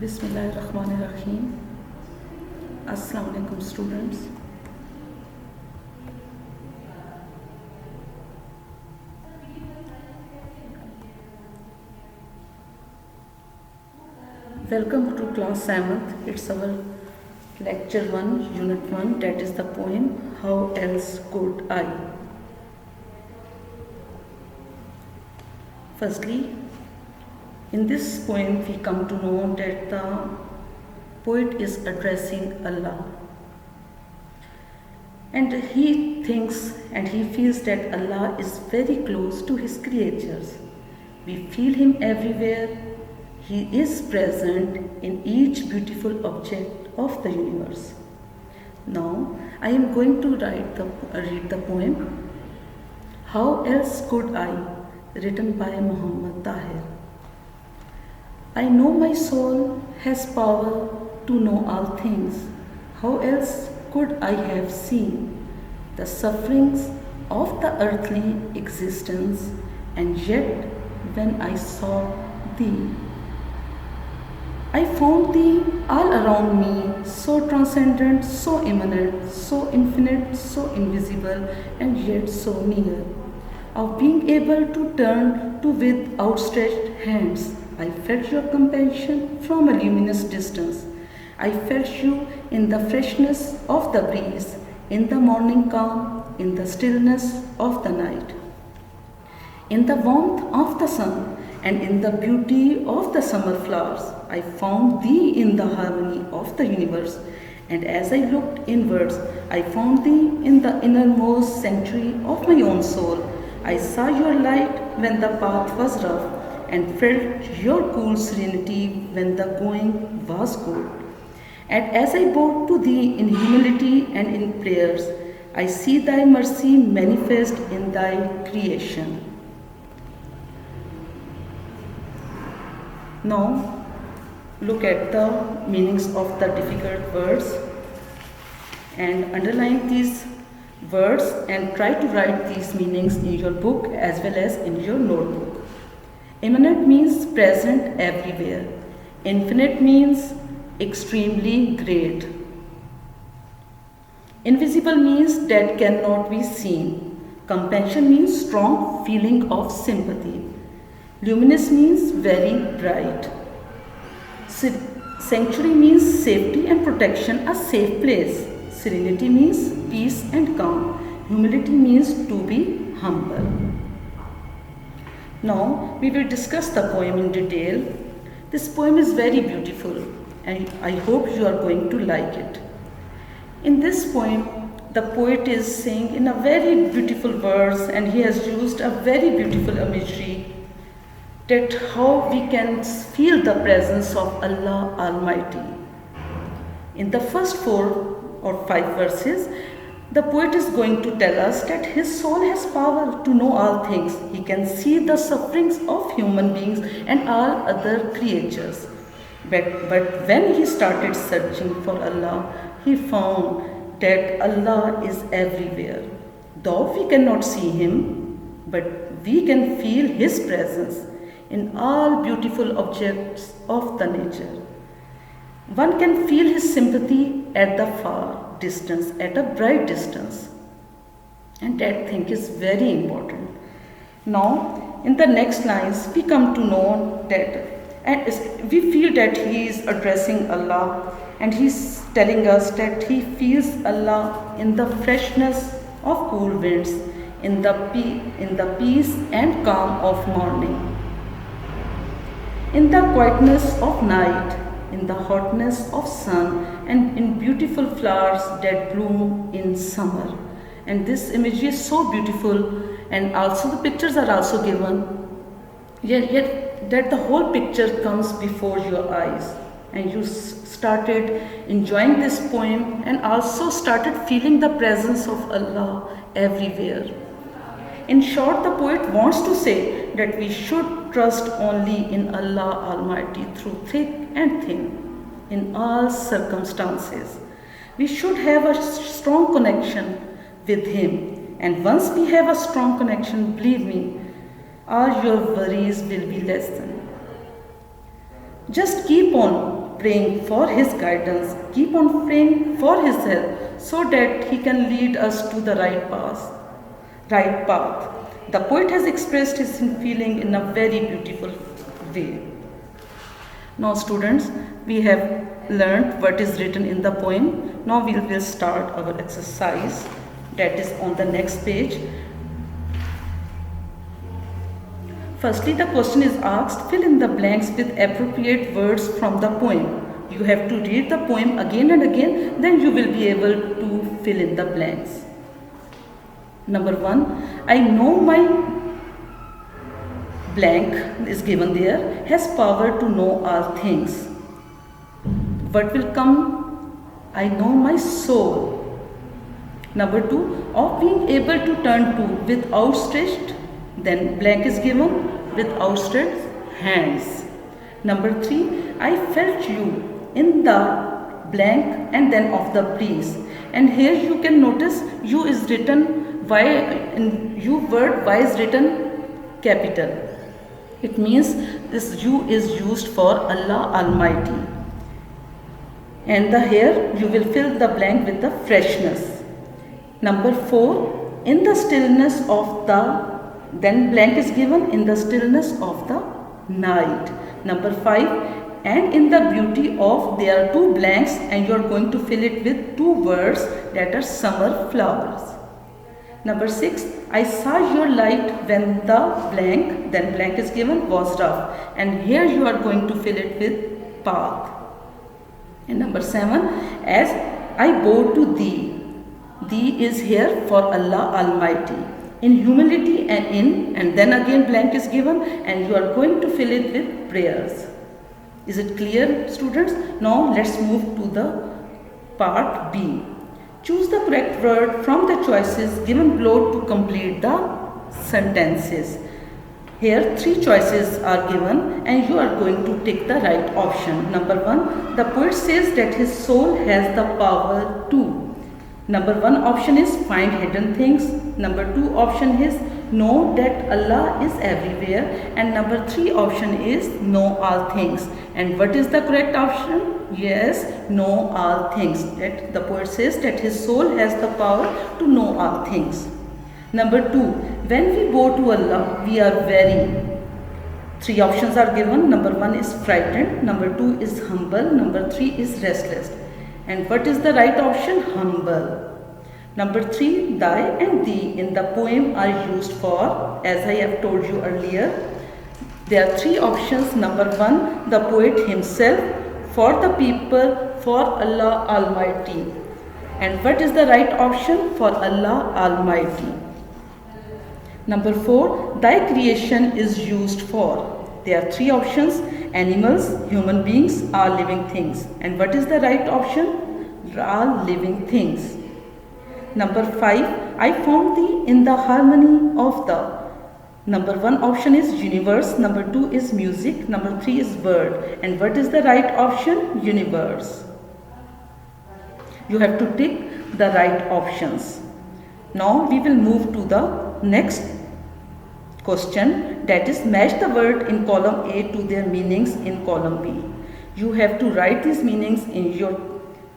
Bismillahirrahmanirrahim. Assalamu alaikum students. Welcome to class 7th. It's our lecture 1, unit 1, that is the poem How Else Could I. Firstly, in this poem we come to know that the poet is addressing Allah, and he thinks and he feels that Allah is very close to his creatures. We feel him everywhere. He is present in each beautiful object of the universe. Now I am going to read the poem How Else Could I, written by Muhammad Tahir. I know my soul has power to know all things. How else could I have seen the sufferings of the earthly existence, and yet when I saw thee, I found thee all around me, so transcendent, so immanent, so infinite, so invisible, and yet so near. Of being able to turn to with outstretched hands, I felt your compassion from a luminous distance. I felt you in the freshness of the breeze, in the morning calm, in the stillness of the night, in the warmth of the sun, and in the beauty of the summer flowers. I found thee in the harmony of the universe, and as I looked inwards, I found thee in the innermost sanctuary of my own soul. I saw your light when the path was rough, and felt your cool serenity when the going was good. And as I bowed to thee in humility and in prayers, I see thy mercy manifest in thy creation. Now, look at the meanings of the difficult words and underline these words and try to write these meanings in your book as well as in your notebook. Immanent means present everywhere. Infinite means extremely great. Invisible means that cannot be seen. Compassion means strong feeling of sympathy. Luminous means very bright. Sanctuary means safety and protection, a safe place. Serenity means peace and calm. Humility means to be humble. Now we will discuss the poem in detail. This poem is very beautiful and I hope you are going to like it. In this poem, the poet is saying in a very beautiful verse, and he has used a very beautiful imagery, that how we can feel the presence of Allah Almighty. In the first 4 or 5 verses, the poet is going to tell us that his soul has power to know all things. He can see the sufferings of human beings and all other creatures. But when he started searching for Allah, he found that Allah is everywhere. Though we cannot see him, but we can feel his presence in all beautiful objects of the nature. One can feel his sympathy at the far distance, at a bright distance. And that thing is very important. Now, in the next lines, we come to know that, and we feel that he is addressing Allah, and he's telling us that he feels Allah in the freshness of cool winds, in the peace and calm of morning, in the quietness of night, in the hotness of sun, and in beautiful flowers that bloom in summer. And this imagery is so beautiful, and also the pictures are also given, yet that the whole picture comes before your eyes, and you started enjoying this poem and also started feeling the presence of Allah everywhere. In short, the poet wants to say that we should trust only in Allah Almighty through thick and thin, in all circumstances. We should have a strong connection with Him, and once we have a strong connection, believe me, all your worries will be lessened. Just keep on praying for his guidance, keep on praying for his help so that he can lead us to the right path. The poet has expressed his feeling in a very beautiful way. Now students, we have learned what is written in the poem. Now we will start our exercise, that is on the next page. Firstly, the question is asked, fill in the blanks with appropriate words from the poem. You have to read the poem again and again, then you will be able to fill in the blanks. Number 1, I know my blank is given there, has power to know all things. What will come? I know my soul. Number 2, of being able to turn to with outstretched, then blank is given with outstretched hands. Number 3, I felt you in the blank and then of the breeze. And here you can notice you is written, Y in you word Y is written capital. It means this you is used for Allah Almighty. And here you will fill the blank with the freshness. Number 4, in the stillness of the, then blank is given in the stillness of the night. Number 5, and in the beauty of, there are 2 blanks and you are going to fill it with 2 words that are summer flowers. Number 6, I saw your light when the blank, then blank is given, was rough. And here you are going to fill it with path. And number 7, as I bow to thee. Thee is here for Allah Almighty. In humility and then again blank is given and you are going to fill it with prayers. Is it clear, students? Now let's move to the part B. Choose the correct word from the choices given below to complete the sentences. Here 3 choices are given and you are going to take the right option. Number 1, the poet says that his soul has the power to. Number 1 option is find hidden things. Number 2 option is know that Allah is everywhere. And number 3 option is know all things. And what is the correct option? Yes, know all things. That the poet says that his soul has the power to know all things. Number 2, when we bow to Allah, we are very. 3 options are given. Number 1 is frightened. Number 2 is humble. Number 3 is restless. And what is the right option? Humble. Number 3, thy and thee in the poem are used for, as I have told you earlier. There are 3 options. Number 1, the poet himself, for the people, for Allah Almighty. And what is the right option? For Allah Almighty. Number 4, thy creation is used for. There are 3 options: animals, human beings, all living things. And what is the right option? All living things. Number 5, I found thee in the harmony of the. Number 1 option is universe, number 2 is music, number 3 is word. And what is the right option? Universe. You have to tick the right options. Now we will move to the next question, that is match the word in column A to their meanings in column B. You have to write these meanings in your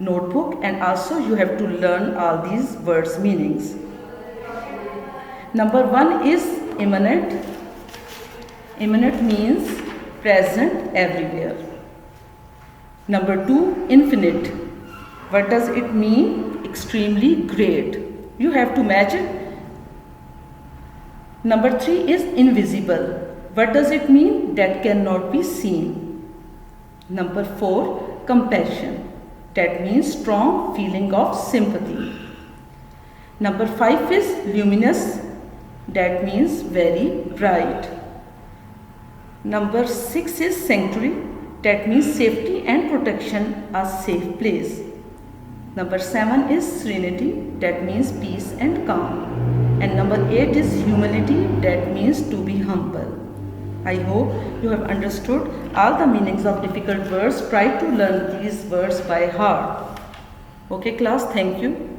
notebook and also you have to learn all these words meanings. Number 1 is immanent. Immanent means present everywhere. Number 2, infinite. What does it mean? Extremely great. You have to match it. Number 3 is invisible. What does it mean? That cannot be seen. Number 4, compassion. That means strong feeling of sympathy. Number 5 is luminous. That means very bright. Number 6 is sanctuary. That means safety and protection, a safe place. Number 7 is serenity. That means peace and calm. And number 8 is humility. That means to be humble. I hope you have understood all the meanings of difficult words. Try to learn these words by heart. Okay class, thank you.